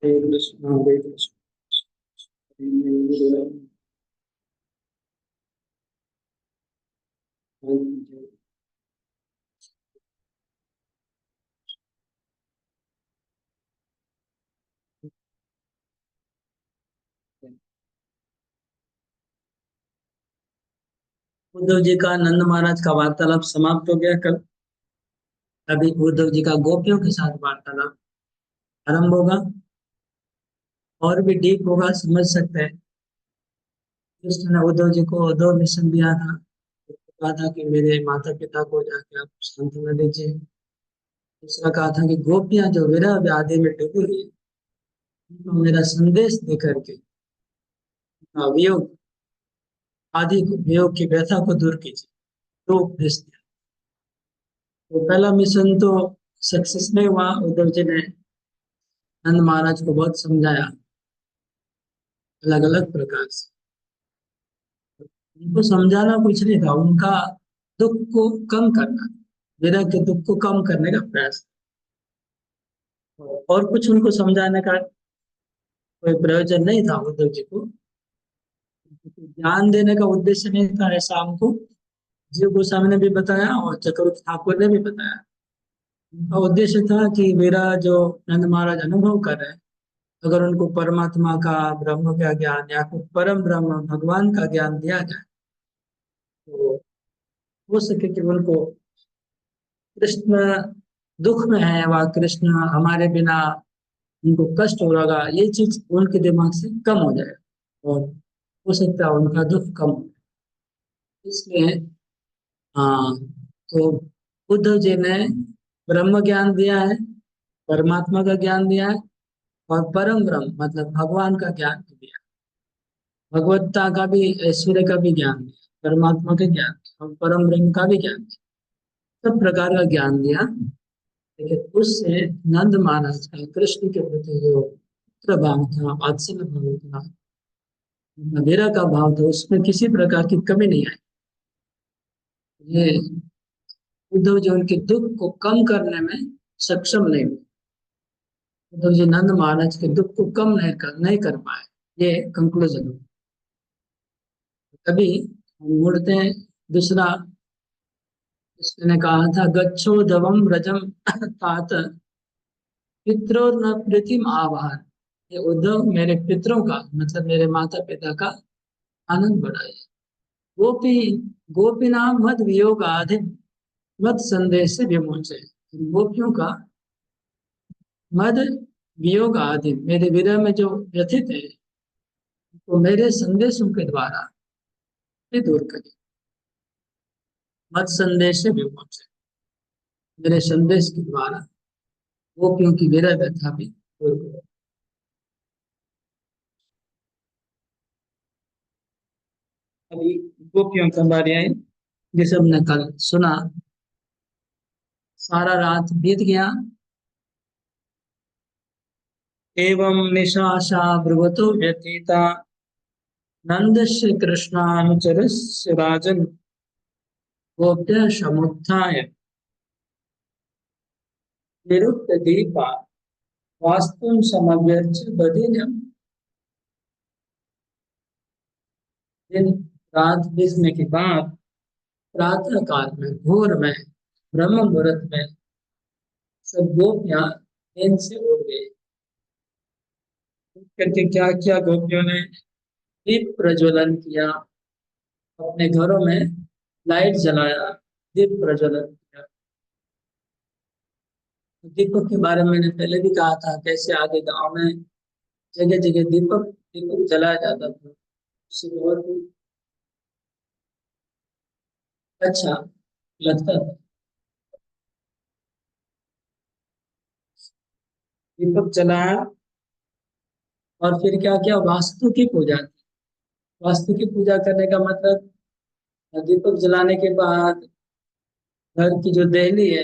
हरे कृष्ण हरे कृष्ण। उद्धव जी का नंद महाराज का वार्तालाप समाप्त हो गया कल। अभी उद्धव जी का गोपियों के साथ वार्तालाप आरंभ होगा और भी डीप होगा, समझ सकते हैं। कृष्ण ने उद्धव जी को दो मिशन दिया था। कहा था कि मेरे माता पिता को जाके आप सांत्वना दीजिए। दूसरा कहा था कि गोपियां जो विरह व्याधि में डूबी हुई हैं, उनको मेरा संदेश दे करके उनका वियोग आदि वियोग की व्यथा को दूर कीजिए। तो उपदेश दिया। तो पहला मिशन तो सक्सेस नहीं हुआ। उद्धव जी ने नंद महाराज को बहुत समझाया अलग अलग प्रकार से। उनको समझाना कुछ नहीं था, उनका दुख को कम करना, विरह के दुख को कम करने का प्रयास। और कुछ उनको समझाने का कोई प्रयोजन नहीं था उद्धव जी को। ज्ञान देने का उद्देश्य नहीं था, ऐसा हमको जीव गोस्वामी ने भी बताया और चक्रवर्ती ठाकुर ने भी बताया। उनका उद्देश्य था कि मेरा जो नंद महाराज अनुभव कर रहे हैं, अगर उनको परमात्मा का, ब्रह्म का ज्ञान या फिर परम ब्रह्म भगवान का ज्ञान दिया जाए तो हो सके कि उनको कृष्ण दुख में है, वह कृष्ण हमारे बिना उनको कष्ट हो रहा, ये चीज उनके दिमाग से कम हो जाए और हो सकता है उनका दुख कम हो। इसलिए हाँ, तो बुद्ध जी ने ब्रह्म ज्ञान दिया है, परमात्मा का ज्ञान दिया है और परम ब्रह्म मतलब भगवान का ज्ञान भी दिया। भगवत्ता का भी, ऐश्वर्य का भी ज्ञान दिया, परमात्मा का ज्ञान दिया और परम ब्रह्म का भी ज्ञान दिया। सब प्रकार का ज्ञान दिया। लेकिन उससे नंद महाराज का कृष्ण के प्रति जो पुत्र भाव था, वात्सल्य भाव था, मदिरा का भाव था, उसमें किसी प्रकार की कमी नहीं आई। ये उद्धव जी उनके दुख को कम करने में सक्षम नहीं हुए। उद्धव जी नंद महाराज के दुख को कम नहीं कर पाए। ये कंक्लूजन है। तभी हम मुड़ते हैं। दूसरा, इसने कहा था गच्छो दवम रजम तात पित्रो न प्रीतिम आवाहन। ये उद्धव मेरे पितरों का मतलब मेरे माता पिता का आनंद बढ़ाए। गोपी गोपीना मद वियोग आधे मद संदेश से विमोचे। गोपियों का मद वियोग आदि मेरे विरह में जो व्यथित है, तो मेरे संदेशों के द्वारा ये दूर करें। मद संदेश से विमोचे, मेरे संदेश के द्वारा गोपियों की विरह व्यथा भी दूर करें। अभी गोपियों का बारे आई, जैसे हमने कल सुना। सारा रात बीत गया। एवं निशाशा ब्रुवतो व्यतीता नंदस्य कृष्णानुचरस्य राजन गोप्य समुत्थाय निरुक्त दीपा वास्तु समव्यर्च बदिनम। दिन रात बीतने के बाद प्रातः काल में, भोर में, ब्रह्म मुहूर्त में सब गोपियां नींद से उठ गई। उठ करके क्या किया गोपियों ने? दीप प्रज्वलन किया, अपने घरों में लाइट जलाया, दीप प्रज्वलन किया। दीपक के बारे में मैंने पहले भी कहा था, कैसे आगे गांव में जगह जगह दीपक दीपक जलाया जाता था। उससे बहुत ही अच्छा लगता था। दीपक जलाया और फिर क्या किया? वास्तु की पूजा की। वास्तु की पूजा करने का मतलब, दीपक जलाने के बाद घर की जो देहली है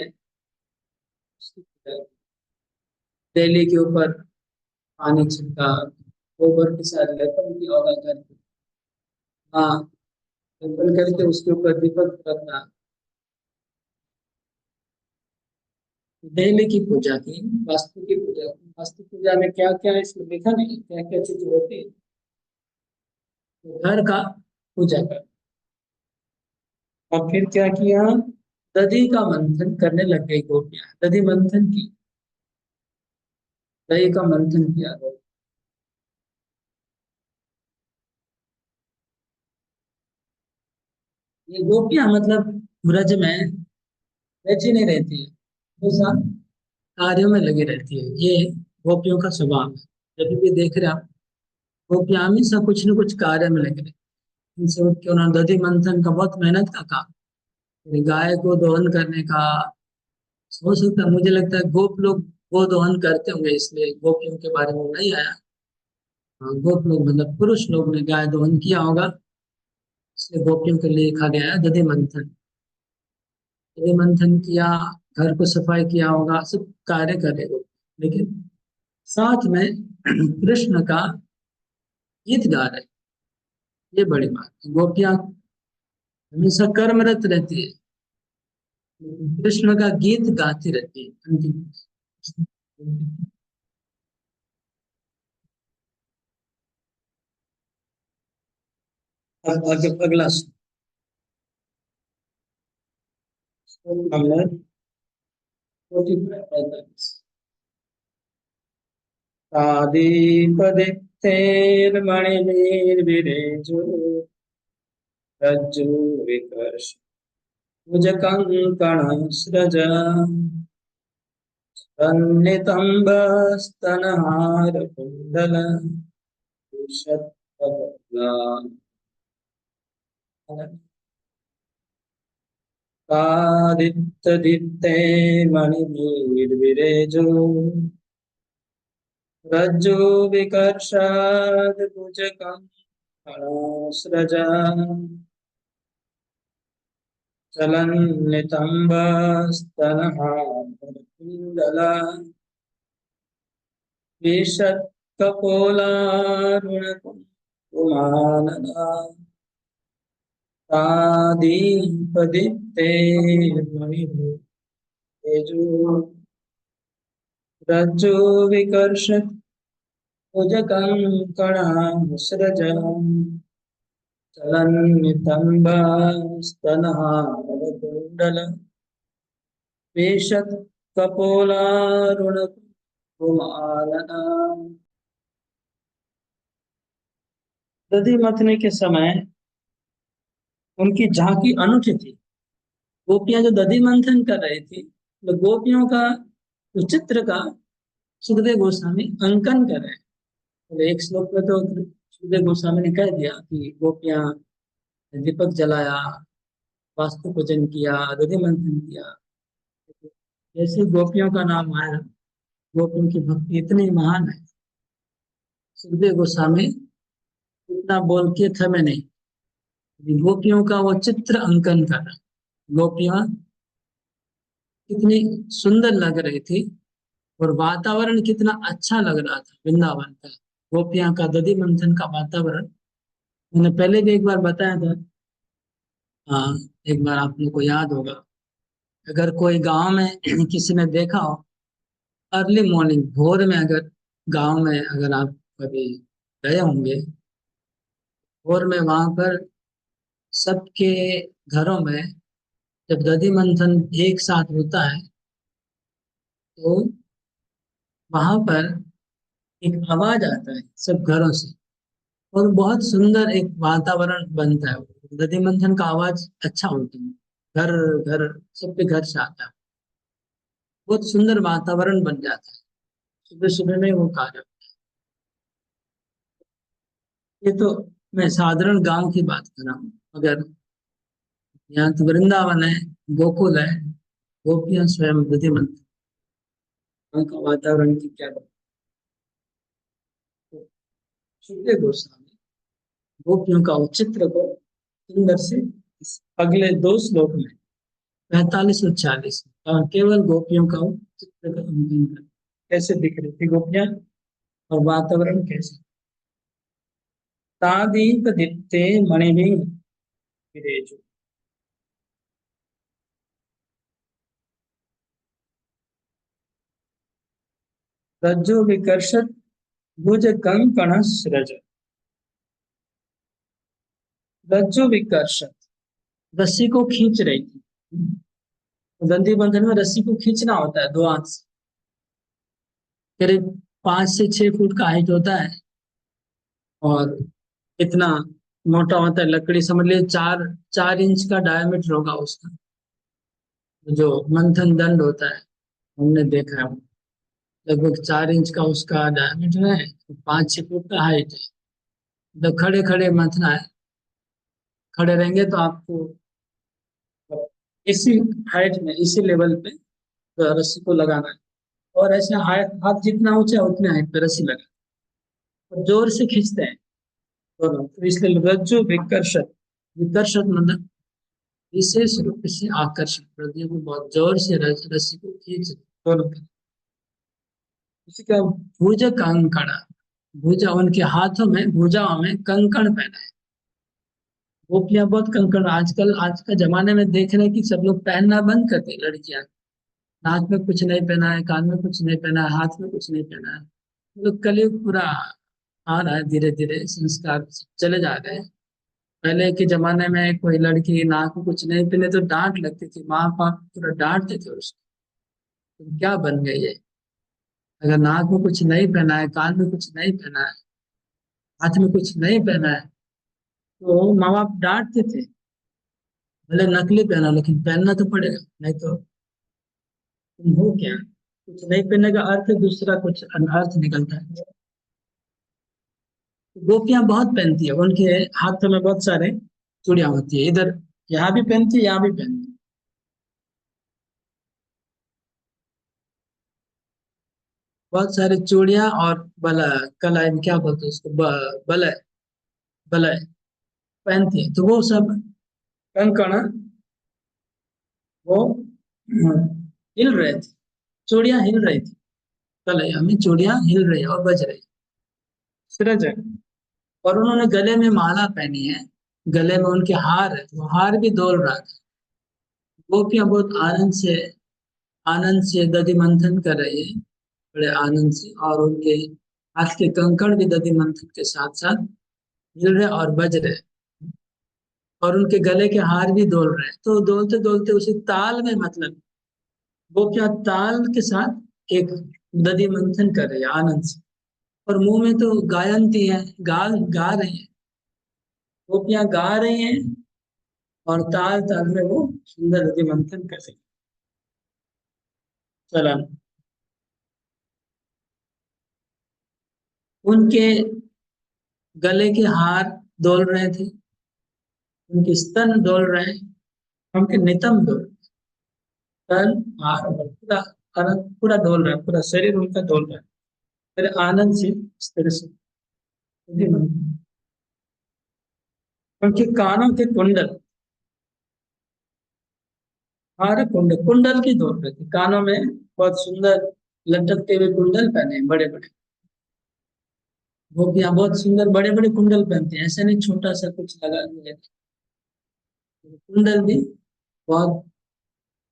उसकी पूजा की। देहली के ऊपर पानी छिड़का, गोबर के साथ लेपन किया होगा घर पे। हाँ, लेपन करके उसके ऊपर दीपक रखना। डेली की पूजा की, वास्तु की पूजा की। वास्तु पूजा में क्या क्या है इसमें लिखा नहीं, क्या क्या चीज होती है। तो घर का पूजा कर, और फिर क्या किया, दधी का मंथन करने लग गई गोपियां, दधी मंथन की, दही का मंथन किया। ये गोपियां मतलब ब्रज में बैठी नहीं रहती है, हमेशा कार्यों में लगी रहती है। ये गोपियों का स्वभाव है। जब भी देख रहे आप, गोपियां हमेशा कुछ न कुछ कार्य में लगे रहती हैं। इनसे उठ के उन्होंने दधी मंथन का बहुत मेहनत का काम, फिर गाय को दोहन करने का। हो सकता है, मुझे लगता है गोप लोग गो दोहन करते होंगे, इसलिए गोपियों के बारे में नहीं आया। हाँ, गोप लोग मतलब पुरुष लोग ने गाय दोहन किया होगा, इसलिए गोपियों के लिए लिखा गया है दधी मंथन। दधी मंथन किया, घर को सफाई किया होगा, सब कार्य करे हो, लेकिन साथ में कृष्ण का गीत गा रहे, ये बड़ी बात है। गोपियां हमेशा कर्मरत रहती है, लेकिन कृष्ण का गीत गाती रहती है अंतिम। अब आगे अगला श्लोक नंबर 45। तादीपदीप्तेर्मणिभिर्विरेजो रज्जुविकर्ष भुजकङ्कणस्रज तन्नितम्बस्तनहारकुण्डल तादित्यदीप्ते मणिभिर्विरेजो रज्जुविकर्षाद्भुजगम् कणास्रजा चलन्नितम्बस्तनहारकुण्डला विशत्कपोलारुणकुमानना तादीपदीप्ते मणिभूतेजो रज्जो विकर्षत् भुजगङ्कणासृज चलन्नितम्बस्तनहारकुण्डल विशत्कपोलारुणकुमानना। दधी मथने के समय उनकी झांकी अनूठी थी। गोपियां जो दधी मंथन कर रही थी, तो गोपियों का उस चित्र का सुखदेव गोस्वामी अंकन कर रहे हैं। तो एक श्लोक में तो सुखदेव गोस्वामी ने कह दिया कि गोपियां दीपक जलाया, वास्तु पूजन किया, दधि मंथन किया। जैसे गोपियों का नाम आया, गोपियों की भक्ति इतनी महान है, सुखदेव गोस्वामी इतना बोल के थमे नहीं, गोपियों का वो चित्र अंकन कर रहा। गोपियां कितनी सुंदर लग रही थी, और वातावरण कितना अच्छा लग रहा था वृंदावन का, गोपियां का दधि मंथन का वातावरण। मैंने पहले भी एक बार बताया था। हाँ, एक बार आप लोग को याद होगा, अगर कोई गांव में किसी ने देखा हो, अर्ली मॉर्निंग भोर में, अगर गांव में अगर आप कभी गए होंगे, भोर में वहां पर सबके घरों में जब दधि मंथन एक साथ होता है, तो वहां पर एक आवाज आता है सब घरों से, और बहुत सुंदर एक वातावरण बनता है। दधि मंथन का आवाज अच्छा होता है, घर घर सबके घर से आता है, बहुत सुंदर वातावरण बन जाता है। सुबह सुबह में वो कार्य, ये तो मैं साधारण गांव की बात कर रहा हूँ। अगर यहाँ तो वृंदावन है, गोकुल है, गोपियां स्वयं दधि मंथन, वहाँ का वातावरण की क्या बात। तो सुखदेव गोस्वामी गोपियों का उस चित्र को सुंदर से इस अगले दो श्लोक में, 45 और 40, और केवल गोपियों का वो चित्र का अंकन कर, कैसे दिख रही थी गोपियां, और वातावरण कैसे। तादीप दीप्ते मणिभिः विरेजो। रज्जु विकर्षत भुज कंकण सृज। रज्जु विकर्षत, रस्सी को खींच रही थी। दंडी बंधन में रस्सी को खींचना होता है दो हाथ से। करीब 5 से 6 फुट का हाइट होता है और इतना मोटा होता है। लकड़ी समझ लीजिए 4 4 इंच का डायमीटर होगा उसका। जो मंथन दंड होता है हमने देखा है, लगभग 4 इंच का उसका डायमीटर है, 5 6 फुट का हाइट है। तो खड़े खड़े मंथना है, खड़े रहेंगे तो आपको इसी हाइट में इसी लेवल पे रस्सी को लगाना है। और ऐसे हाथ हाथ जितना ऊंचा है उतने हाइट पे रस्सी लगा और जोर से खींचते हैं दोनों। तो इसलिए रज्जु विकर्षक, विकर्षक मतलब विशेष रूप से आकर्षण, हृदय को बहुत जोर से रस्सी को खींच दोनों तरफ। इसी का भुज कंकण, भुजा उनके हाथों में भुजाओं में कंकण पहना है। गोपियां बहुत कंकण, आजकल आज का जमाने में देख रहे हैं कि सब लोग पहनना बंद करते हैं लड़कियां। नाक में कुछ नहीं पहना है, कान में कुछ नहीं पहना है, हाथ में कुछ नहीं पहना है। मतलब कलयुग पूरा आ रहा है, धीरे धीरे संस्कार चले जा रहे हैं। पहले के जमाने में कोई लड़की नाक में कुछ नहीं पहने तो डांट लगती थी, माँ बाप पूरा डांटते थे उसको, तुम क्या बन गई है। अगर नाक में कुछ नहीं पहना है, कान में कुछ नहीं पहना है, हाथ में कुछ नहीं पहना है, तो माँ बाप डांटते थे। भले नकली पहना लेकिन पहनना तो पड़ेगा, नहीं तो तुम हो क्या। कुछ नहीं पहनने का अर्थ दूसरा कुछ अनर्थ निकलता है। गोपियां बहुत पहनती है, उनके हाथों में बहुत सारे चूड़ियां होती है, इधर यहाँ भी पहनती है, यहाँ भी पहनती है। बहुत सारे चूड़ियां और कलाई में क्या बोलते हैं उसको, बलय, बलय पहनती है। तो वो सब कंकण वो हिल रहे थे, चूड़ियां हिल रही थी, कलैया में चूड़ियां हिल रही है और बज रही सूरज है। और उन्होंने गले में माला पहनी है, गले में उनके हार है, वो हार भी डोल रहा था। गोपियां बहुत आनंद से दधि मंथन कर रही है, बड़े आनंद से। और उनके हाथ के कंकड़ भी दधि मंथन के साथ साथ हिल रहे और बज रहे। और उनके गले के हार भी डोल रहे हैं। तो डोलते डोलते उसी ताल में, मतलब गोपियां ताल के साथ एक दधि मंथन कर रही है आनंद से। और मुंह में तो गायंती है, गा गा रही है, गोपियां गा रही हैं और ताल ताल में वो सुंदर दधि मंथन कर रही है। चला, उनके गले के हार डोल रहे थे, उनके स्तन डोल रहे हैं, उनके नितंब डोल, तन हार और पूरा पूरा डोल रहा है, पूरा शरीर उनका डोल रहा है। फिर आनंद से इस तरह से दधि मंथन। उनके कानों के कुंडल, हार कुंडल, कुंडल की डोल रहे थे कानों में, बहुत सुंदर लटकते हुए कुंडल पहने हैं बड़े बड़े। गोपियां बहुत सुंदर बड़े बड़े कुंडल पहनती हैं, ऐसा नहीं छोटा सा कुछ लगा दिया। कुंडल भी बहुत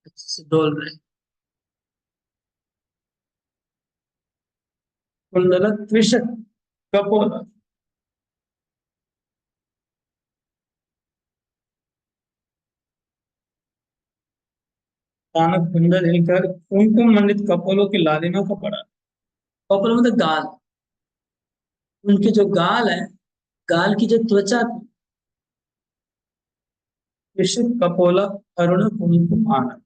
अच्छे से डोल रहे हैं। कुंडल त्रिशत कपोल, कानक कुंडल हिलकर कुमकुम मंडित कपोलों की लालिमा का पड़ा। कपोल मतलब गाल, उनके जो गाल है, गाल की जो त्वचा थी, त्रिशत कपोला अरुण कुमकुम आनंद।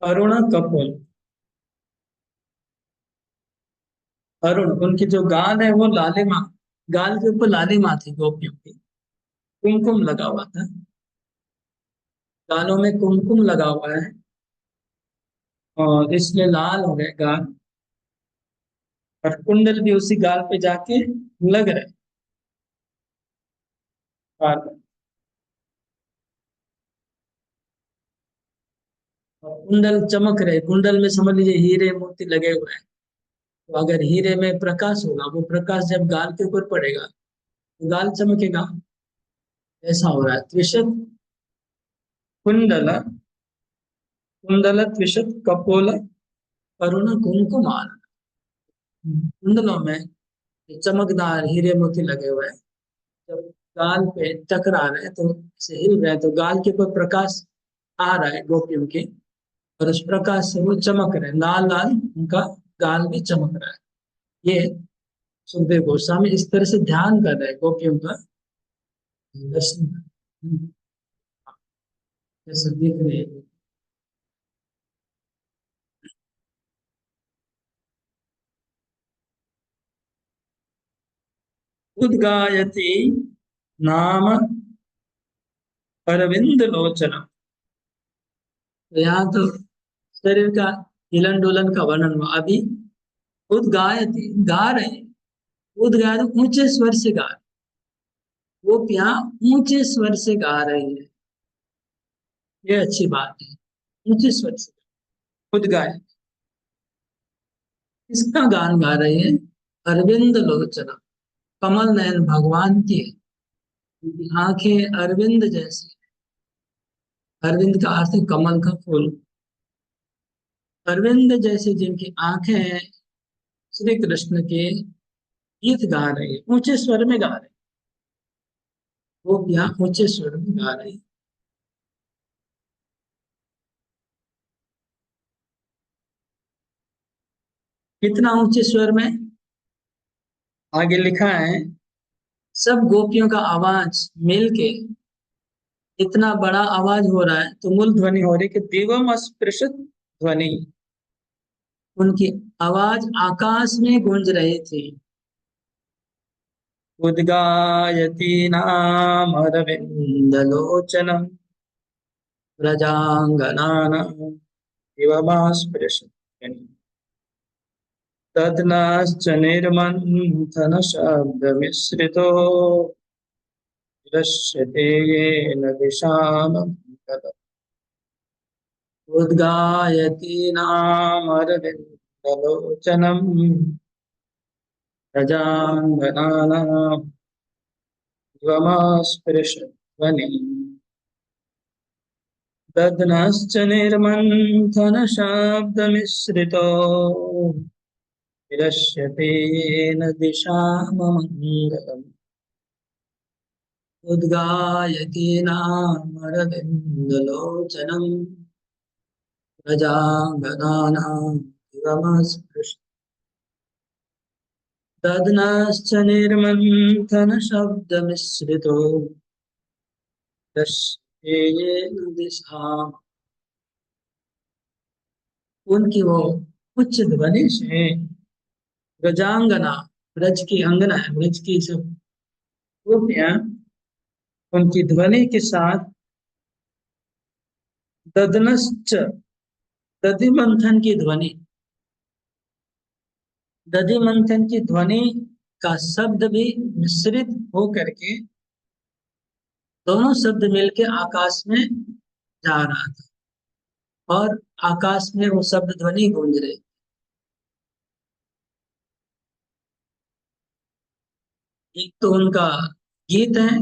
अरुण कपोल, अरुण उनकी जो गाल है वो लालिमा, गाल के ऊपर लालिमा थी गोपियों की, कुमकुम लगा हुआ था, गालों में कुमकुम लगा हुआ है और इसलिए लाल हो गए गाल। और कुंडल भी उसी गाल पे जाके लग रहे गाल में। और कुंडल चमक रहे, कुंडल में समझ लीजिए हीरे मोती लगे हुए हैं। तो अगर हीरे में प्रकाश होगा, वो प्रकाश जब गाल के ऊपर पड़ेगा तो गाल चमकेगा। ऐसा हो रहा है त्रिशत कुंडल कुंडल त्विषत कपोल करुण कुमकुमान। कुंडलों में चमकदार हीरे मोती लगे हुए हैं। जब गाल पे टकरा रहे हैं तो से हिल रहे हैं तो गाल के ऊपर प्रकाश आ रहा है गोपियों के, और उस प्रकाश से वो चमक रहे हैं, लाल लाल उनका गाल भी चमक रहा है। ये सुखदेव गोस्वामी इस तरह से ध्यान कर रहे हैं गोपियों का दर्शन। जैसे दिख रहे हैं। उद्गायती नाम अरविंद लोचन। तो यहाँ तो शरीर का हिलन डोलन का वर्णन हुआ। अभी उद्गायती गा रहे हैं। उद्गाय ऊंचे स्वर से गा रहे हैं। गोपियां ऊंचे स्वर से गा रही है, ये अच्छी बात है। ऊंचे स्वर से उद्गाय किसका गान गा रही है? अरविंद लोचन, कमल नयन भगवान की है। उनकी आंखें अरविंद जैसी। अरविंद का अर्थ है कमल का फूल। अरविंद जैसी जिनकी आंखें हैं, श्री कृष्ण के गीत गा रहे हैं, ऊंचे स्वर में गा रहे हैं। वो यहाँ ऊंचे स्वर में गा रहे हैं। कितना ऊंचे स्वर में? आगे लिखा है सब गोपियों का आवाज मिलके इतना बड़ा आवाज हो रहा है, तो मूल ध्वनि हो रही कि दिवम स्पृशत ध्वनि। उनकी आवाज आकाश में गूंज रही थी। उद्गायती नामरविन्दलोचनम् व्रजाङ्गनानां दिवमास्पृशत् तद्नाश्च निर्मन्थनशब्दमिश्रितो दृश्यते येन दिशामन्तरम्। उद्गायती नामरविन्दलोचनम् व्रजाङ्गनानां दिवमास्पृशत् ध्वनिम् दद्नश्च निर्मन्थनशब्दमिश्रितो विरश्यते येन दिशाममङ्गलम्। उद्गायति नामरविन्दलोचनम् प्रजाङ्गनानां दिवमस्पृशत् दद्नश्च निर्मन्थनशब्दमिश्रितो विरश्यते येन दिशाम्। उनकी वो उच्च ध्वनि से ब्रजांगना, ब्रज की अंगना है, ब्रज की सब गोपियां उनकी ध्वनि के साथ ददनश्च, दधि मंथन की ध्वनि, दधि मंथन की ध्वनि का शब्द भी मिश्रित हो करके दोनों शब्द मिलके आकाश में जा रहा था, और आकाश में वो शब्द ध्वनि गूंज रही। एक तो उनका गीत है,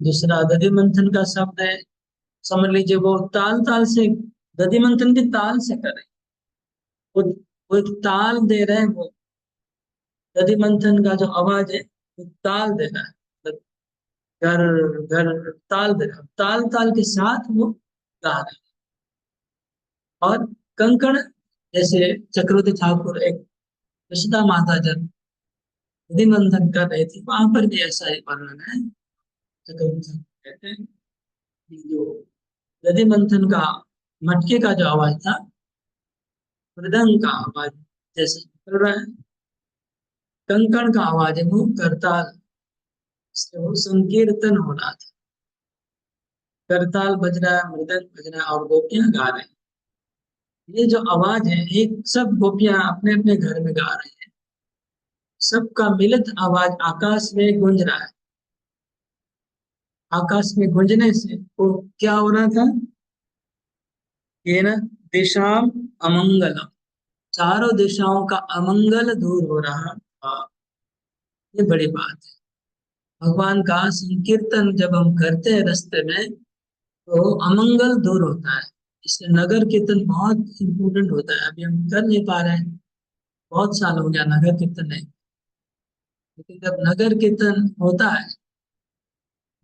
दूसरा दधि मंथन का शब्द है। समझ लीजिए वो ताल ताल से, दधि मंथन भी ताल से कर रहे हैं। वो वो एक ताल दे रहे हैं। वो दधि मंथन का जो आवाज है वो ताल दे रहा है, मतलब घर घर ताल दे रहा है, ताल ताल के साथ वो गा रहे हैं। और कंकण, जैसे चक्रवर्ती ठाकुर एक यशोदा माता जब दधि मंथन कर रहे थे, वहां पर भी ऐसा ही वर्णन है। चक्रवर्ती ठाकुर कहते हैं कि जो दधि मंथन का मटके का जो आवाज था, मृदंग का आवाज जैसे कर रहा है, कंकण का आवाज है वो करताल से वो संकीर्तन हो रहा था। करताल बज रहा है, मृदंग बज रहा है और गोपियां गा रहे हैं। ये जो आवाज है, एक सब गोपियां अपने अपने घर में गा रही हैं, सबका मिलित आवाज आकाश में गूंज रहा है। आकाश में गूंजने से वो क्या हो रहा था? ये ना दिशाम अमंगलम, चारों दिशाओं का अमंगल दूर हो रहा था। ये बड़ी बात है। भगवान का संकीर्तन जब हम करते हैं रास्ते में, तो अमंगल दूर होता है। इसलिए नगर कीर्तन बहुत इम्पोर्टेंट होता है। अभी हम कर नहीं पा रहे हैं, बहुत साल हो गया नगर कीर्तन नहीं। लेकिन जब नगर कीर्तन होता है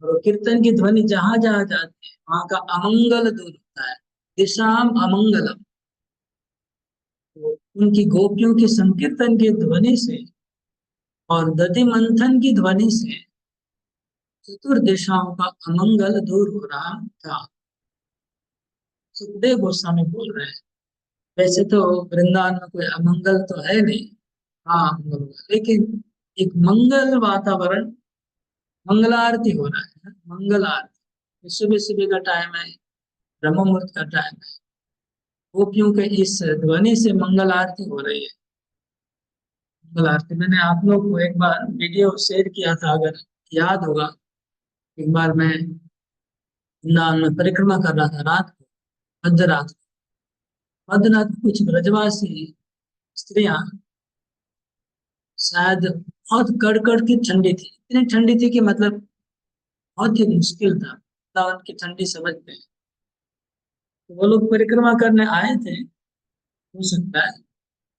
और कीर्तन की ध्वनि जहां जहां जाती है वहां का अमंगल दूर होता है। दिशाम अमंगलम। तो उनकी गोपियों के संकीर्तन की ध्वनि से और दधि मंथन की ध्वनि से चतुर्दिशाओं का अमंगल दूर हो रहा था। सुखदेव गोस्वामी बोल रहे हैं। वैसे तो वृंदावन में कोई अमंगल तो है नहीं। हाँ अमंगल हुआ, लेकिन एक मंगल वातावरण, मंगल आरती हो रहा है। मंगल आरती सुबह सुबह का टाइम है, ब्रह्म मुहूर्त का टाइम है। गोपियों के इस ध्वनि से मंगल आरती हो रही है। मंगल आरती मैंने आप लोग को एक बार वीडियो शेयर किया था, अगर याद होगा। एक बार मैं वृंदावन में परिक्रमा कर रहा था रात को, मध्य रात को। मध्य रात को कुछ ब्रजवासी स्त्रियां, शायद बहुत कड़कड़ की ठंडी थी, इतनी ठंडी थी कि मतलब बहुत ही मुश्किल था वृंदावन की ठंडी समझते हैं। तो वो लोग परिक्रमा करने आए थे। हो सकता है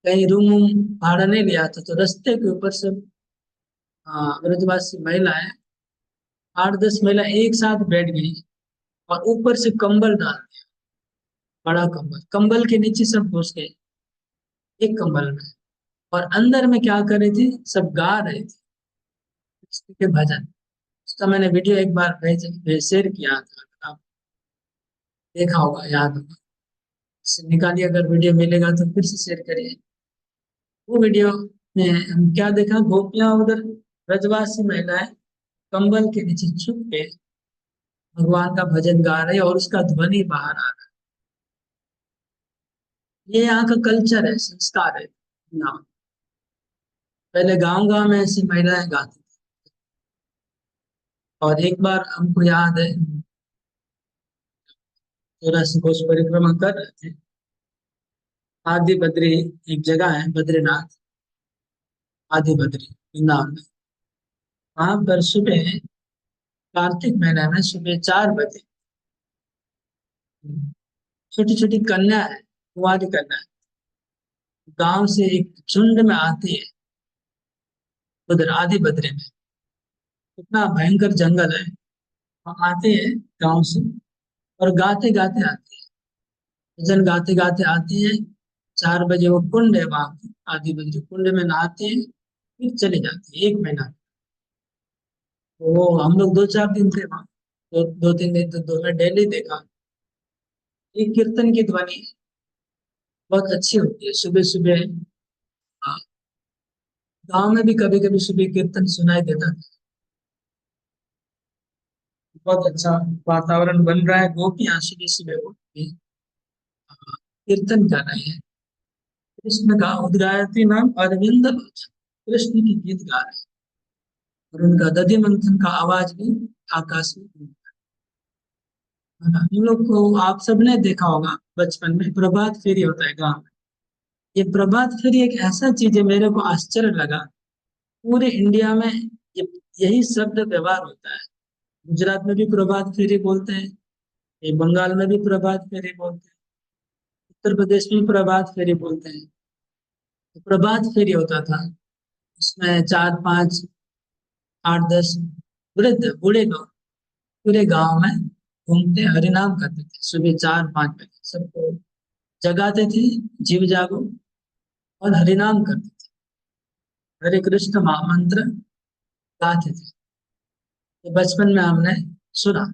कहीं रूम वूम भाड़ा नहीं लिया था, तो रास्ते के ऊपर सब ब्रजवासी महिलाएं, 8-10 महिला एक साथ बैठ गई और ऊपर से कंबल डाल दिया। बड़ा कंबल, कंबल के नीचे सब घुस गए एक कंबल में। और अंदर में क्या कर रही थी, सब गा रहे थे कृष्ण के भजन। उसका मैंने वीडियो एक बार शेयर किया था, आप देखा होगा, याद होगा। इससे निकालिए, अगर वीडियो मिलेगा तो फिर से शेयर करिए। वो वीडियो में हम क्या देखा, गोपियां उधर, ब्रजवासी महिलाएं कंबल के नीचे छुप के भगवान का भजन गा रहे हैं और उसका ध्वनि बाहर आ रहा है। ये यहाँ का कल्चर है, संस्कार है ना। पहले गांव गांव में ऐसी महिलाएं गाती थी। और एक बार हमको याद है, 14 कोस परिक्रमा कर रहे थे। आदि बद्री एक जगह है, बद्रीनाथ, आदि बद्री वृंदावन में। वहां पर सुबह, कार्तिक महीने में सुबह 4 बजे छोटी छोटी कन्या है, कुंवारी कन्या है, गांव से एक झुंड में आती है उधर आदि बद्री में। इतना भयंकर जंगल है। वहाँ आते हैं गांव से और गाते गाते आते हैं, भजन गाते गाते आते हैं। 4 बजे वो कुंड है वहां पे, आदि बद्री कुंड में नहाते हैं, फिर चले जाते हैं 1 महीना। तो वो हम लोग 2-4 दिन थे वहाँ। 2-3 दिन तो मैं डेली देखा। ये कीर्तन की ध्वनि बहुत अच्छी होती है सुबह सुबह। गांव में भी कभी कभी सुबह कीर्तन सुनाई देता था। बहुत अच्छा वातावरण बन रहा है। गोपियां सुबह सुबह उठ के कीर्तन कर रहे हैं। कृष्ण का उद्गायत्री नाम अरविंद लोचन, कृष्ण की गीत गा रहे हैं। और उनका दधि मंथन का आवाज भी आकाश में गूंजता है ना। हम लोग को, आप सबने देखा होगा बचपन में प्रभात फेरी होता है गाँव में। ये प्रभात फेरी एक ऐसा चीज है, मेरे को आश्चर्य लगा। पूरे इंडिया में ये यही शब्द व्यवहार होता है। गुजरात में भी प्रभात फेरी बोलते हैं, ये बंगाल में भी प्रभात फेरी बोलते हैं, उत्तर प्रदेश में भी प्रभात फेरी बोलते हैं। तो प्रभात फेरी होता था, उसमें 4, 5, 8, 10 वृद्ध बूढ़े लोग पूरे गांव में घूमते हरिनाम करते थे। सुबह 4-5 बजे सबको जगाते थे, जीव जागो, और हरिनाम करते थे, हरे कृष्ण महामंत्र गाते थे। ये बचपन में हमने सुना।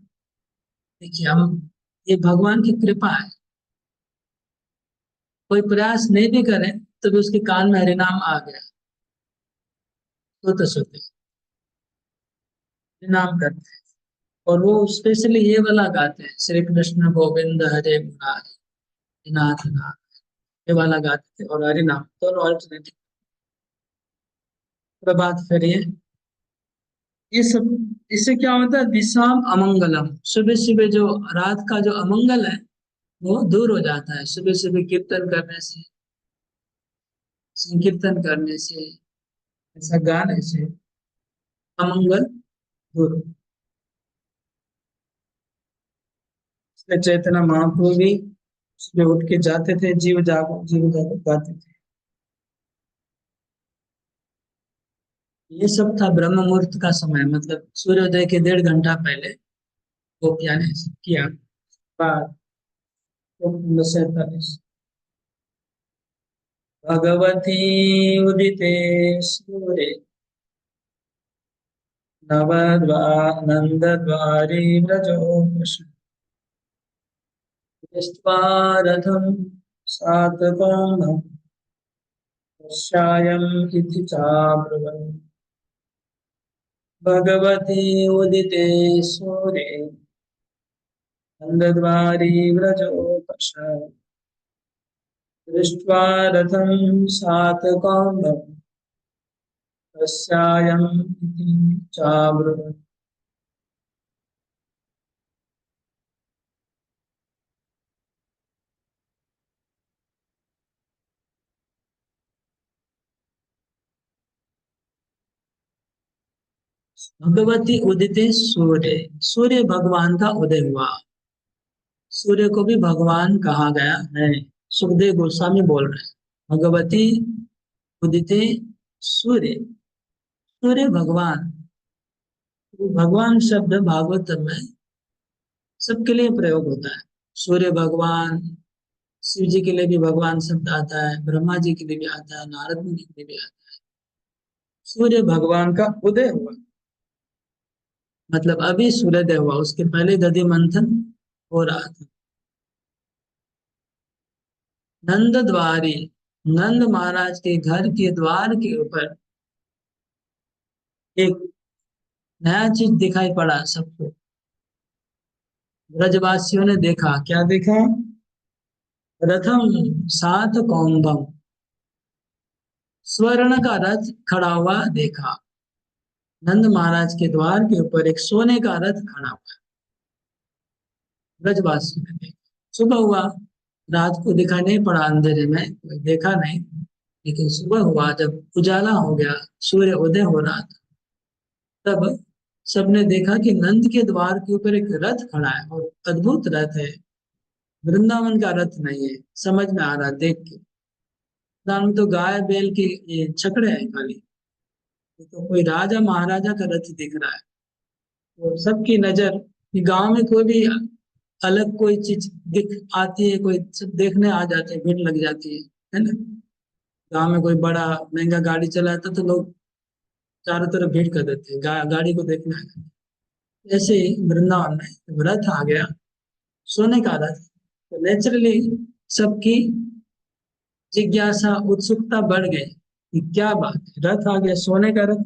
देखिए हम, ये भगवान की कृपा है। कोई प्रयास नहीं भी करे तो भी उसके कान में हरिनाम आ गया, सोते सोते हरिनाम करते हैं। और वो स्पेशली ये वाला गाते हैं, श्री कृष्ण गोविंद हरे मुरारी नाथ नाथ, ये वाला गाते थे। और हरिनाम दोनों अल्टरनेटिव। प्रभात फेरी, ये सब, इससे क्या होता है, दिशाम अमंगलम। सुबह सुबह जो रात का जो अमंगल है वो दूर हो जाता है। सुबह सुबह कीर्तन करने से, संकीर्तन करने से, ऐसा गाने से अमंगल दूर। चैतन्य महाप्रभु भी सुबह उठ के जाते थे, जीव जागो गाते थे। ये सब था ब्रह्म मुहूर्त का समय, मतलब सूर्योदय के 1.5 घंटा पहले वो क्या ने सब किया। बात 47। भगवती उदिते सूर्ये नंदद्वारे व्रजो दृष्ट्वा रथं सातकोणं पश्यायम् इति चाब्रुवन्। भगवती उदिते सूर्ये नंदद्वारे व्रजोपश दृष्ट्वा रथं सातकोणं पश्यायम् इति चाब्रुवन्। भगवती उदिते सूर्य, सूर्य भगवान का उदय हुआ। सूर्य को भी भगवान कहा गया है। सुखदेव गोस्वामी बोल रहे हैं भगवती उदिते सूर्य, सूर्य भगवान। भगवान शब्द भागवत में सबके लिए प्रयोग होता है। सूर्य भगवान, शिव जी के लिए भी भगवान शब्द आता है, ब्रह्मा जी के लिए भी आता है, नारद मुनि के लिए भी आता है। सूर्य भगवान का उदय हुआ, मतलब अभी सूर्योदय हुआ, उसके पहले दधि मंथन हो रहा था। नंद द्वारी, नंद महाराज के घर के द्वार के ऊपर एक नया चीज दिखाई पड़ा सबको। ब्रजवासियों ने देखा, क्या देखा? रथम सात कौंभम, स्वर्ण का रथ खड़ा हुआ देखा। नंद महाराज के द्वार के ऊपर एक सोने का रथ खड़ा हुआ है। ब्रजवासियों ने देखा। सुबह हुआ, रात को दिखाई नहीं पड़ा, अंधेरे में कोई देखा नहीं, लेकिन सुबह हुआ जब उजाला हो गया, सूर्य उदय हो रहा था, तब सबने देखा कि नंद के द्वार के ऊपर एक रथ खड़ा है, और अद्भुत रथ है, वृंदावन का रथ नहीं है। समझ में आ रहा देख के। वृंदावन में तो गाय बैल के ये छकड़े हैं खाली, ये तो कोई राजा महाराजा का रथ दिख रहा है। तो सबकी नजर, कि गांव में कोई भी अलग कोई चीज दिख आती है, कोई सब देखने आ जाते हैं, भीड़ लग जाती है ना। गांव में कोई बड़ा महंगा गाड़ी चलाता तो लोग चारों तरफ भीड़ कर देते हैं, गाड़ी को देखने आ जाते हैं। ऐसे ही वृंदावन में रथ आ गया, सोने का रथ। तो नेचुरली सबकी जिज्ञासा, उत्सुकता बढ़ गई कि क्या बात है, रथ आ गया, सोने का रथ।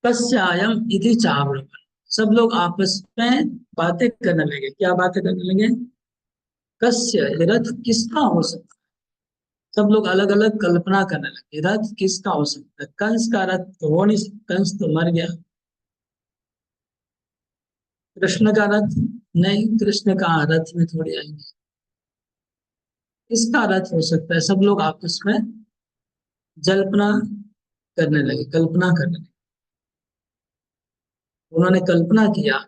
कस्यायम इति चावल, सब लोग आपस में बातें करने लगे। क्या बातें करने लगे? कस्य, रथ किसका हो सकता है। सब लोग अलग अलग कल्पना करने लगे, रथ किसका हो सकता है। कंस का रथ तो हो नहीं सकता, कंस तो मर गया। कृष्ण का रथ, नहीं, कृष्ण का रथ में थोड़ी आएंगे। किसका रथ हो सकता है, सब लोग आपस में जल्पना करने लगे, कल्पना करने लगे। उन्होंने कल्पना किया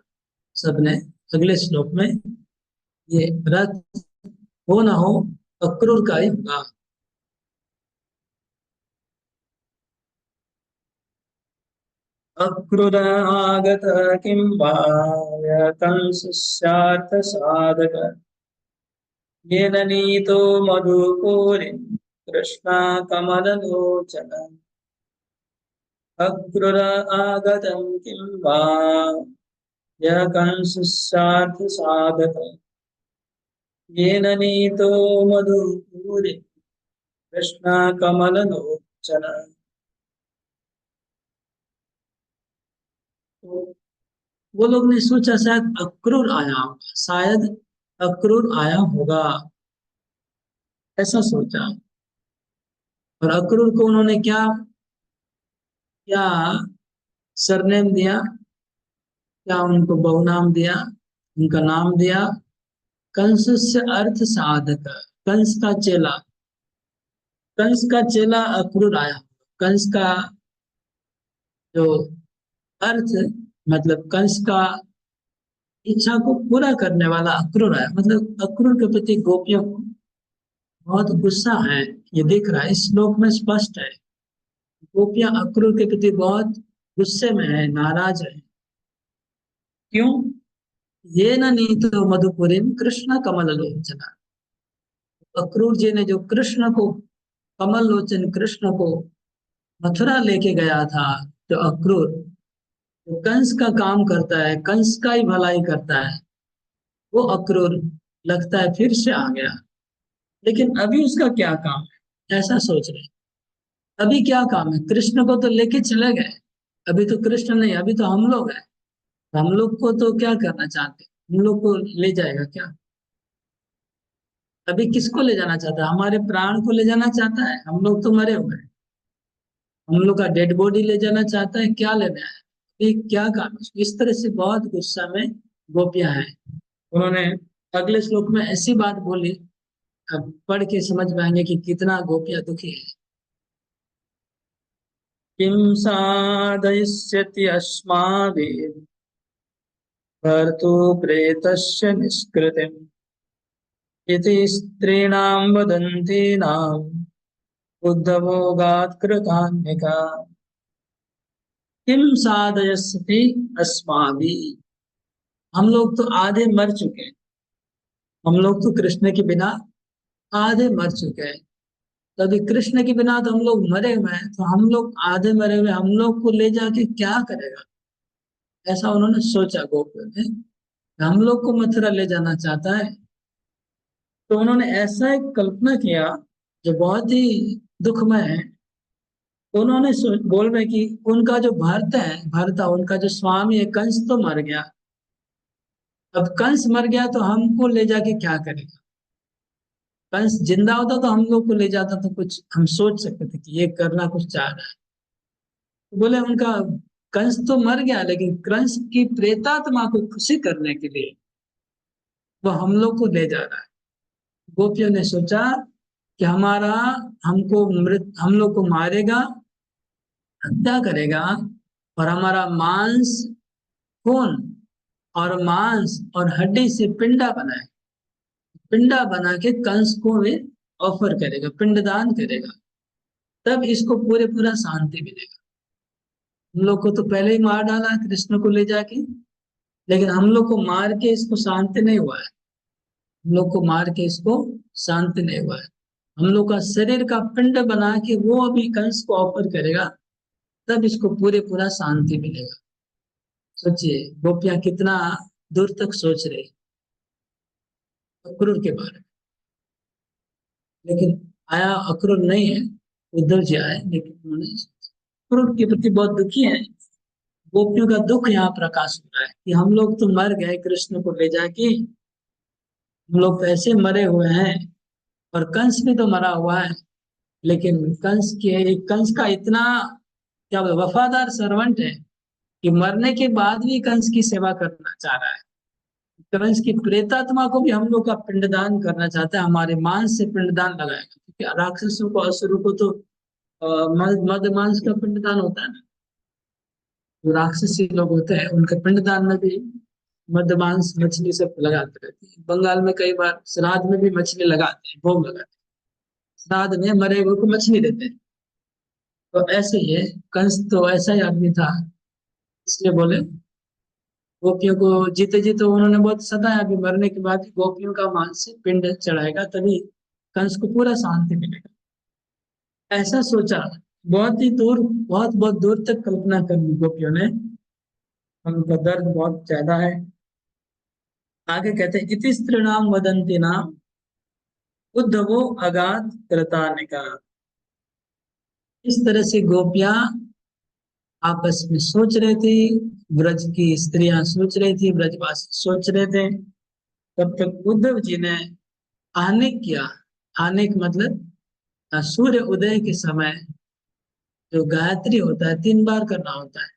सबने, अगले श्लोक में, ये रथ हो ना हो अक्रूर का ही होगा। अक्रूरागत किं वा कंसस्यार्थ साधक येन नीतो मधुपूरि कृष्णा कमललोचन। अक्रूरागतं किं वा यः कंसस्यार्थ साधक येन नीतो मधुपूरि कृष्णा कमललोचन। तो वो लोग ने सोचा शायद अक्रूर आया होगा, शायद अक्रूर आया होगा, ऐसा सोचा। और अक्रूर को उन्होंने क्या क्या सरनेम दिया, क्या उनको बहुनाम दिया, उनका नाम दिया कंस से अर्थ साधक, कंस का चेला। कंस का चेला अक्रूर आया। कंस का जो अर्थ, मतलब कंस का इच्छा को पूरा करने वाला अक्रूर है। मतलब अक्रूर के प्रति गोपियों को बहुत गुस्सा है, ये दिख रहा है, इस श्लोक में स्पष्ट है। गोपियां अक्रूर के प्रति बहुत गुस्से में है, नाराज है। क्यों? ये न नीतो मधुपुरीम कृष्ण कमल लोचना। अक्रूर जी ने जो कृष्ण को, कमल लोचन कृष्ण को मथुरा लेके गया था, जो अक्रूर, जो कंस का काम करता है, कंस का ही भलाई करता है, वो अक्रूर लगता है फिर से आ गया। लेकिन अभी उसका क्या काम है, ऐसा सोच रहे। अभी क्या काम है? कृष्ण को तो लेके चले गए, अभी तो कृष्ण नहीं, अभी तो हम लोग हैं। हम लोग को तो क्या करना चाहते हैं? हम लोग को ले जाएगा क्या? अभी किसको ले जाना चाहता है? हमारे प्राण को ले जाना चाहता है? हम लोग तो मरे हुए हैं। हम लोग का डेड बॉडी ले जाना चाहता है? क्या लेना है? ये क्या काम है? इस तरह से बहुत गुस्सा में गोपियां हैं। उन्होंने अगले श्लोक में ऐसी बात बोली, अब पढ़ के समझ में आएंगे कि कितना गोपियां दुखी है। किम साधयिष्यति अस्माभिः भर्तु प्रेतस्य निष्कृतिम् इति स्त्रीणां वदन्तीनां बुद्धभोगात् कृतान्यका। किम साधयस्यति अस्माभिः। हम लोग तो आधे मर चुके हैं। हम लोग तो कृष्ण के बिना आधे मर चुके हैं। तो अभी कृष्ण के बिना तो हम लोग मरे हुए हैं, तो हम लोग आधे मरे हुए, हम लोग को ले जाके क्या करेगा? ऐसा उन्होंने सोचा गोपियों ने। हम लोग को मथुरा ले जाना चाहता है। तो उन्होंने ऐसा एक कल्पना किया जो बहुत ही दुखमय है। तो उन्होंने बोल रहे कि उनका जो भरत है, भरता उनका जो स्वामी है, कंस तो मर गया। अब कंस मर गया तो हमको ले जाके क्या करेगा? कंस जिंदा होता तो हम लोग को ले जाता, तो कुछ हम सोच सकते थे कि ये करना कुछ चाह रहा है। तो बोले उनका कंस तो मर गया, लेकिन कंस की प्रेतात्मा को खुशी करने के लिए वो हम लोग को ले जा रहा है। गोपियों ने सोचा कि हमारा, हमको मृत, हम लोग को मारेगा, हत्या करेगा, और हमारा मांस, खून और मांस और हड्डी से पिंडा बनाए, पिंडा बना के कंस को वे ऑफर करेगा, पिंडदान करेगा। तब इसको पूरे पूरा शांति मिलेगा। हम लोग को तो पहले ही मार डाला है कृष्ण को ले जाके, लेकिन हम लोग को मार के इसको शांति नहीं हुआ है। हम लोग को मार के इसको शांति नहीं हुआ है। हम लोग का शरीर का पिंड बना के वो अभी कंस को ऑफर करेगा, तब इसको पूरे पूरा शांति मिलेगा। सोचिए गोपियां कितना दूर तक सोच रही अक्रूर के बारे में। लेकिन आया अक्रूर नहीं है, उद्धव जी आए, लेकिन उन्होंने अक्रूर के प्रति बहुत दुखी है। गोपियों का दुख यहाँ प्रकाश हो रहा है कि हम लोग तो मर गए कृष्ण को ले जाके, हम लोग तो ऐसे मरे हुए हैं, और कंस भी तो मरा हुआ है। लेकिन कंस का इतना क्या वफादार सर्वेंट है कि मरने के बाद भी कंस की सेवा करना चाह रहा है। कंस की प्रेतात्मा को भी हम लोग का पिंडदान करना चाहता है, हमारे मांस से पिंडदान लगाएगा। क्योंकि राक्षसों को, असुरों को तो मद मांस का पिंडदान होता है ना। जो राक्षसी लोग होते हैं उनके पिंडदान में भी मद मांस मछली सब लगाते रहते हैं। बंगाल में कई बार श्राद्ध में भी मछली लगाते हैं, भोग लगाते हैं। श्राद्ध में मरे हुए को मछली देते हैं। तो ऐसे ही है, कंस तो ऐसा ही आदमी था, इसलिए बोले गोपियों को जीते जीते उन्होंने बहुत सताया। अभी मरने के बाद गोपियों का मांस से पिंड चढ़ाएगा, तभी कंस को पूरा शांति मिलेगा। ऐसा सोचा। बहुत ही दूर, बहुत बहुत दूर तक कल्पना कर ली गोपियों ने। उनका दर्द बहुत ज्यादा है। आगे कहते हैं इति स्त्रीणाम वदंती नाम उद्धवो अगाध कृतानिका। इस तरह से गोपियां आपस में सोच रहे थे, ब्रज की स्त्रियां सोच रही थी, ब्रजवासी सोच रहे थे। तब तक उद्धव जी ने आने किया। आने का मतलब सूर्य उदय के समय जो गायत्री होता है 3 बार करना होता है।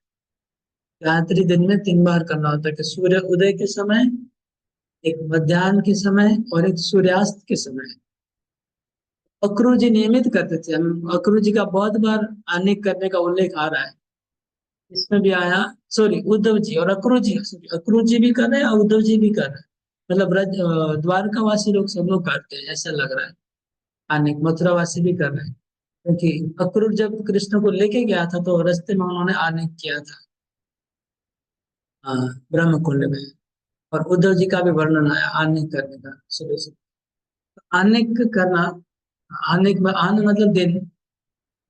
गायत्री दिन में 3 बार करना होता है, कि सूर्य उदय के समय, एक मध्याह्न के समय, और एक सूर्यास्त के समय। अक्रूर जी नियमित करते थे। हम अक्रूर जी का बहुत बार आने करने का उल्लेख आ रहा है। इसमें भी आया, सॉरी उद्धव जी और अक्रूर जी, सॉरी अक्रूर जी भी कर रहे हैं और उद्धव जी भी कर रहे हैं। मतलब द्वारकावासी लोग सब लोग करते हैं ऐसा लग रहा है। अनेक मथुरावासी भी कर रहे हैं, क्योंकि अक्रूर जब कृष्ण को लेके गया था तो रास्ते में उन्होंने आनेक किया था। हाँ, ब्रह्म कुंड में। और उद्धव जी का भी वर्णन आया आनेक करने का सुबह से। आनेक करना, आनेक आन मतलब दिन,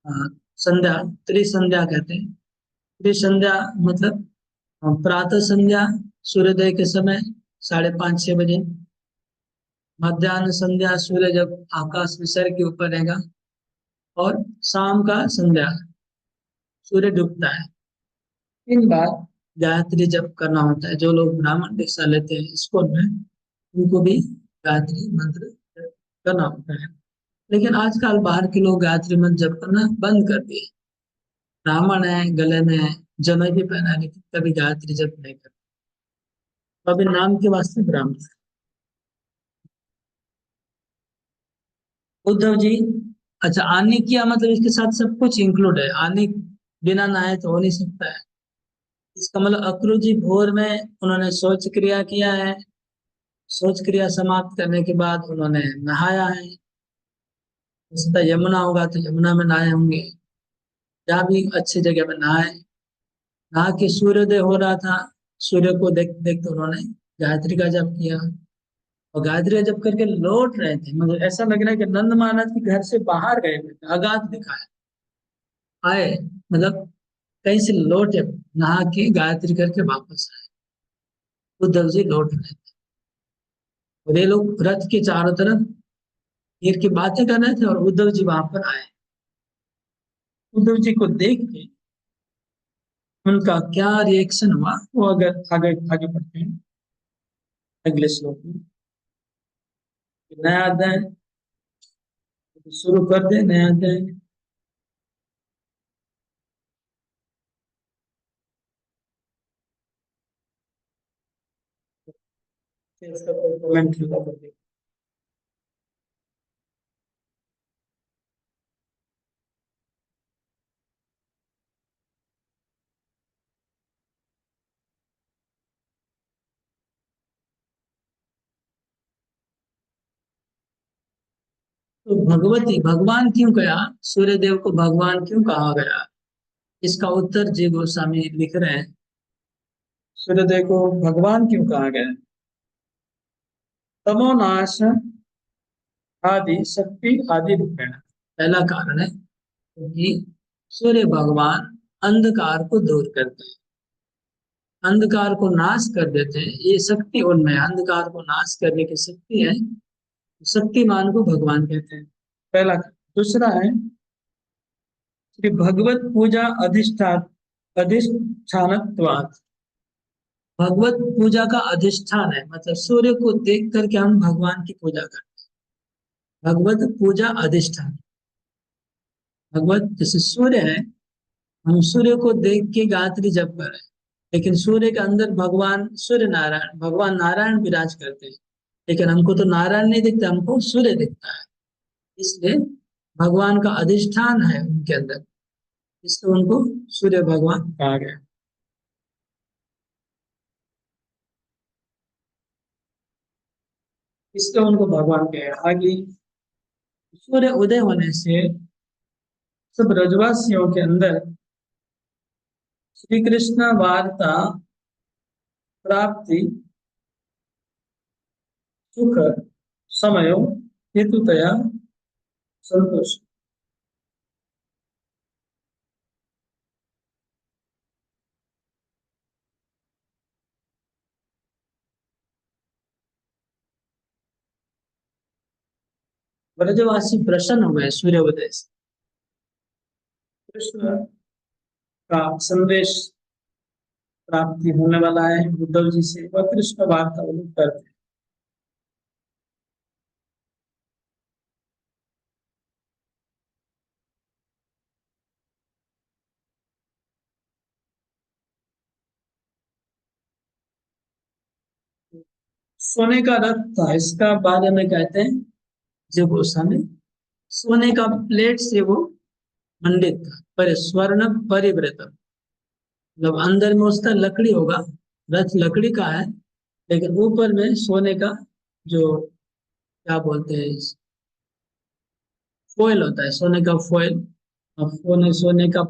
हाँ, संध्या, त्रिसंध्या कहते हैं। त्रिसंध्या मतलब प्रातः संध्या सूर्योदय के समय 5:30-6 बजे, मध्याह्न संध्या सूर्य जब आकाश में सर के ऊपर रहेगा, और शाम का संध्या सूर्य डूबता है। 3 बार गायत्री जप करना होता है। जो लोग ब्राह्मण दीक्षा लेते हैं स्कूल में, उनको भी गायत्री मंत्र जप करना होता है। लेकिन आजकल बाहर के लोग गायत्री मंत्र जप करना बंद कर दिए। ब्राह्मण है, गले में जनेऊ भी पहना है, लेकिन कभी गायत्री जप नहीं करते। तो अभी नाम के वास्ते ब्राह्मण। उद्धव जी, अच्छा आने किया मतलब इसके साथ सब कुछ इंक्लूड है। आने बिना नहाए तो हो नहीं सकता है। इसका मतलब अक्रूर जी भोर में उन्होंने शौच क्रिया किया है। शौच क्रिया समाप्त करने के बाद उन्होंने नहाया है। हो सकता है यमुना होगा तो यमुना में नहाए होंगे। जहाँ भी अच्छी जगह में नहाए। नहा के सूर्योदय हो रहा था, सूर्य को देख देखते उन्होंने गायत्री का जप किया। और गायत्री का जप करके लौट रहे थे, मतलब ऐसा लग रहा है कि नंद महाराज के घर से बाहर गए हुए थे, अगाध दिखाए आए, मतलब कहीं से लौटे, नहा के गायत्री करके वापस आए। उद्धव जी लौट रहे थे और ये लोग रथ के चारों तरफ गिर के बातें कर रहे थे, और उद्धव जी वहां पर आए। उद्धव जी को देख के उनका क्या रिएक्शन हुआ, वो अगर आगे आगे बढ़ते हैं अगले श्लोक में। नया अध्याय शुरू कर दे, नया अध्याय। इसका कोई कमेंट कर दे। तो भगवती भगवान क्यों कहा, सूर्य देव को भगवान क्यों कहा गया, इसका उत्तर जी गोस्वामी लिख रहे हैं। सूर्यदेव को भगवान क्यों कहा गया? तमोनाश आदि शक्ति आदि रूपेण, पहला कारण है क्योंकि सूर्य भगवान अंधकार को दूर करते हैं, अंधकार को नाश कर देते हैं। ये शक्ति उनमें है, अंधकार को नाश करने की शक्ति है। शक्तिमान को भगवान कहते हैं, पहला। दूसरा है कि भगवत पूजा अधिष्ठान अधिष्ठानत्वात्, भगवत पूजा का अधिष्ठान है, मतलब सूर्य को देख करके हम भगवान की पूजा करते हैं। भगवत पूजा अधिष्ठान, भगवत जैसे सूर्य है, हम सूर्य को देख के गायत्री जप कर रहे हैं, लेकिन सूर्य के अंदर भगवान सूर्य नारायण, भगवान नारायण विराज करते हैं। लेकिन हमको तो नारायण नहीं दिखता, हमको सूर्य दिखता है। इसलिए भगवान का अधिष्ठान है उनके अंदर, इसलिए उनको सूर्य भगवान कहा गया। इसलिए उनको भगवान कहा आगे। सूर्य उदय होने से सब ब्रजवासियों के अंदर श्री कृष्ण वार्ता प्राप्ति सुख समयो हेतुतया संतोष। ब्रजवासी प्रसन्न हुए सूर्य उदय से। कृष्ण का संदेश प्राप्ति होने वाला है उद्धव जी से, वह कृष्ण वार्ता वो लोग करते हैं। सोने का रथ था, इसका बारे में कहते हैं जो गोस्वामी, सोने का प्लेट से वो मंडित था, पर स्वर्ण परिवृत, मतलब अंदर में उसका लकड़ी होगा, रथ लकड़ी का है, लेकिन ऊपर में सोने का जो क्या बोलते हैं, फॉइल होता है, सोने का फॉइल। अब सोने सोने का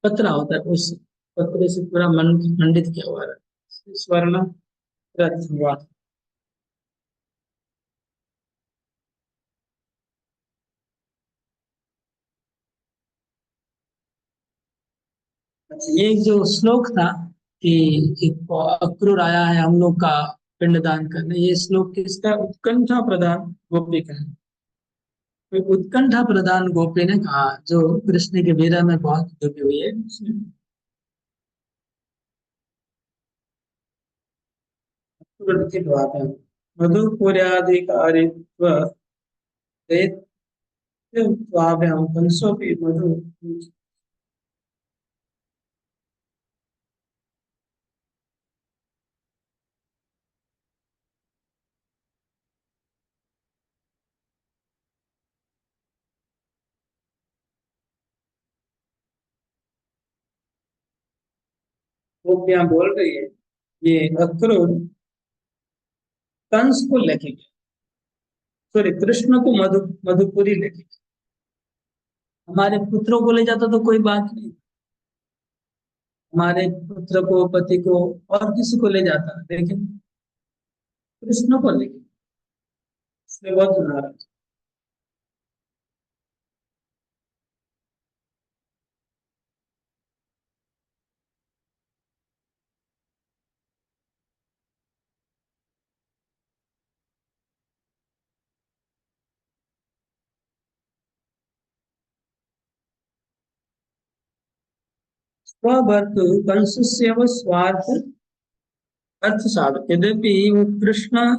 पतरा होता है, उस पतरे से पूरा मंडित किया हुआ है स्वर्ण रथ हुआ। अच्छा, ये जो श्लोक था कि एक अक्रूर आया है हम लोग का पिंडदान करने, ये श्लोक किसका? उत्कंठा प्रधान गोपी का है। तो उत्कंठा प्रधान गोपी ने कहा, जो कृष्ण के वीरा में बहुत डूबी हुई है मधुपुर्याधिकारित्व दैत्यत्वाभ्यां कंसोऽपि मधु। गोपियां बोल रही है, ये अक्रूर कंस को लेके गया, सॉरी कृष्ण को मधुपुरी लेके गया। हमारे पुत्रों को ले जाता तो कोई बात नहीं, हमारे पुत्र को, पति को, और किसी को ले जाता, लेकिन कृष्ण को लेके गया। इसलिए बहुत नाराज। स्वभर्तु कंसस्यव स्वार्थ अर्थ साधक, यद्यपि वो कृष्ण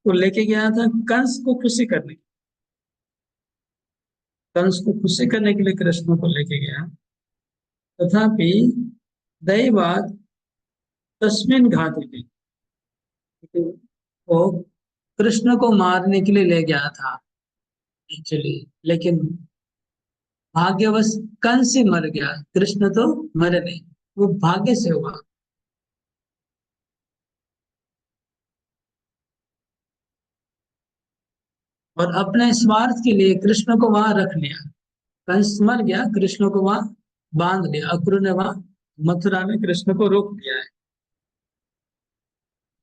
को लेके गया था कंस को खुशी करने, कंस को खुशी करने के लिए कृष्ण को लेके गया, तथापि दैवात तस्मिन घाति थी, वो कृष्ण को मारने के लिए ले गया था एक्चुअली, लेकिन भाग्यवश कंस से मर गया, कृष्ण तो मरे नहीं, वो भाग्य से हुआ। और अपने स्वार्थ के लिए कृष्ण को वहां रख लिया, कंस मर गया, कृष्ण को वहां बांध लिया, अक्रूर ने वहां मथुरा में कृष्ण को रोक दिया है।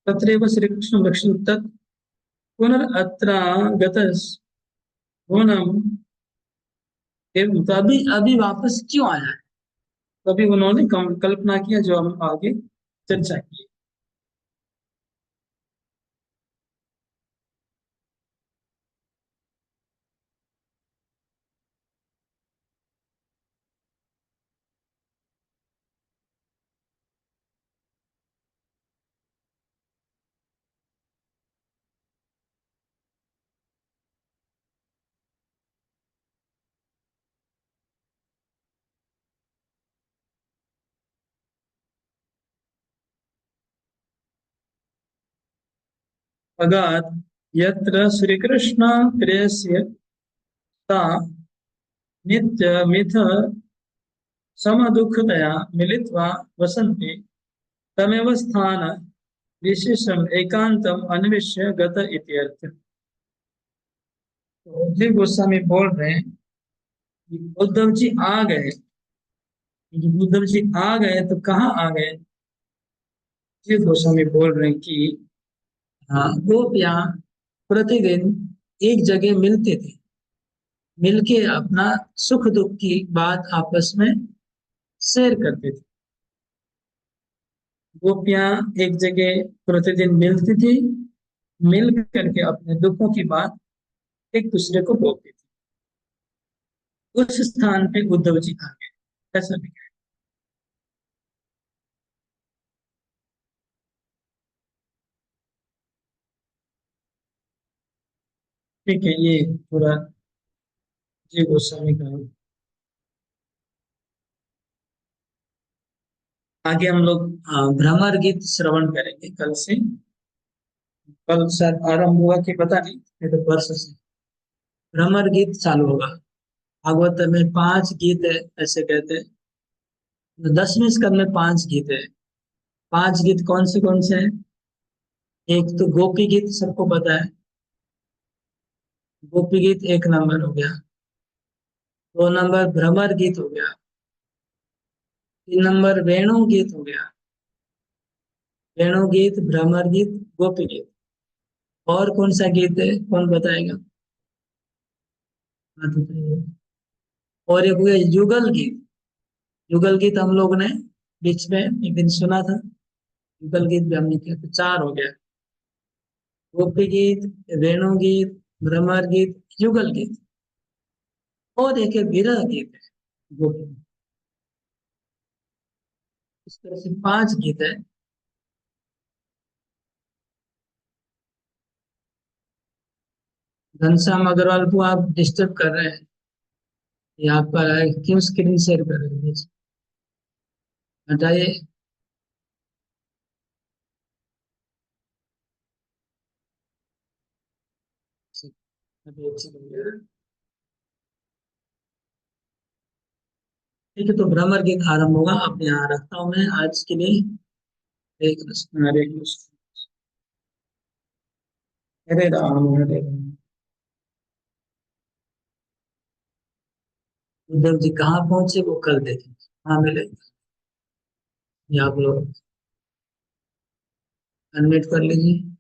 तत्रैव श्री कृष्ण लक्ष्मण तत् पुनरअत्र गतस् भुवनम एवं, तो अभी अभी वापस क्यों आया है? तभी उन्होंने कल्पना किया, जो हम आगे चर्चा की। अगाध यत्र श्रीकृष्ण प्रेयस्य ता नित्य मिथ समदुःखतया मिलित्वा वसन्ति, तमेव स्थान विशेषम एकांतम अन्विष्य गत इत्यर्थ। तो जी गोस्वामी बोल रहे हैं कि उद्धव जी आ गए, उद्धव जी आ गए तो कहाँ आ गए? जी गोस्वामी बोल रहे हैं कि हाँ, गोपियां प्रतिदिन एक जगह मिलते थे, मिलके अपना सुख दुख की बात आपस में शेयर करते थे। गोपियां एक जगह प्रतिदिन मिलती थी, मिल करके अपने दुखों की बात एक दूसरे को बोलती थी। उस स्थान पे उद्धव जी आ गए, ऐसा लिखा है। ठीक है, ये पूरा जी गोस्वामी का है। आगे हम लोग भ्रमर गीत श्रवण करेंगे कल से। कल शायद आरंभ हुआ कि पता नहीं, ये तो परसों से भ्रमर गीत चालू होगा। भागवत में 5 गीत है ऐसे कहते हैं, तो 10वें स्कंद में 5 गीत है। 5 गीत कौन से हैं? एक तो गोपी गीत सबको पता है। गोपी गीत 1 नंबर हो गया। 2 नंबर भ्रमर गीत हो गया। 3 नंबर वेणु गीत हो गया। वेणु गीत, भ्रमर गीत, गोपी गीत। और कौन सा गीत है, कौन बताएगा? हाँ, तो बताइए। और एक हो गया युगल गीत। युगल गीत हम लोग ने बीच में एक दिन सुना था। युगल गीत भी हमने किया, तो 4 हो गया। गोपी गीत, वेणु गीत, भ्रमर गीत, युगल गीत। और एक है विरह गीत है। गोपी गीत। इस तरह से 5 गीत है। घनश्याम अग्रवाल को आप डिस्टर्ब कर रहे हैं। ये आपका क्यों स्क्रीन शेयर कर रहे हैं? हटाइए। अभी अच्छी लग रही है। ठीक है, तो भ्रमर गीत आरंभ होगा। अब यहाँ रखता हूँ मैं आज के लिए। एक हरे कृष्ण, हरे राम, हरे राम। उद्धव जी कहाँ पहुंचे वो कल देखेंगे, कहाँ मिले। ये आप लोग अनम्यूट कर लीजिए।